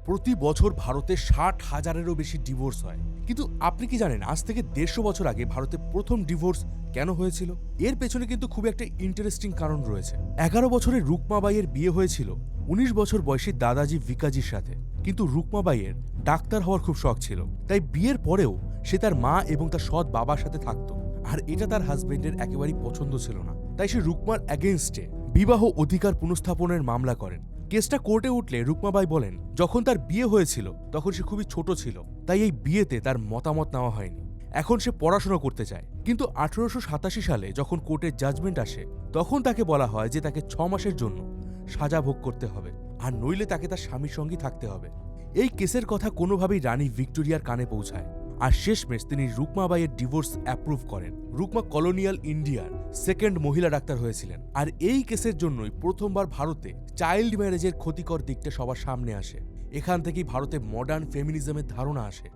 প্রতি বছর ভারতে ৬০,০০০-এরও বেশি ডিভোর্স হয়। কিন্তু আপনি কি জানেন আজ থেকে ১৫০ বছর আগে ভারতে প্রথম ডিভোর্স কেন হয়েছিল? এর পেছনে কিন্তু খুব একটা ইন্টারেস্টিং কারণ রয়েছে। ১১ বছরের রুকমাবাইয়ের বিয়ে হয়েছিল ১৯ বছর বয়সী দাদাজি ভিকাজির সাথে। কিন্তু রুকমাবাইয়ের ডাক্তার হওয়ার খুব শখ ছিল, তাই বিয়ের পরেও সে তার মা এবং তার সৎ বাবার সাথে থাকতো। আর এটা তার হাজবেন্ডের একেবারেই পছন্দ ছিল না, তাই সে রুকমার অ্যাগেনস্টে বিবাহ অধিকার পুনঃস্থাপনের মামলা করেন। কেসটা কোর্টে উঠলে রুকমাবাই বলেন, যখন তার বিয়ে হয়েছিল তখন সে খুবই ছোট ছিল, তাই এই বিয়েতে তার মতামত নেওয়া হয়নি। এখন সে পড়াশোনা করতে চায়। কিন্তু ১৮৮৭ সালে যখন কোর্টের জাজমেন্ট আসে তখন তাকে বলা হয় যে তাকে ৬ মাসের জন্য সাজা ভোগ করতে হবে, আর নইলে তাকে তার স্বামীর সঙ্গেই থাকতে হবে। এই কেসের কথা কোনোভাবেই রানী ভিক্টোরিয়ার কানে পৌঁছায়, আর শেষমেশ তিনি রুকমাবাইয়ের ডিভোর্স অ্যাপ্রুভ করেন। রুকমা কলোনিয়াল ইন্ডিয়ার সেকেন্ড মহিলা ডাক্তার হয়েছিলেন, আর এই কেসের জন্যই প্রথমবার ভারতে চাইল্ড ম্যারেজের ক্ষতিকর দিকটা সবার সামনে আসে। এখান থেকেই ভারতে মডার্ন ফেমিনিজমের ধারণা আসে।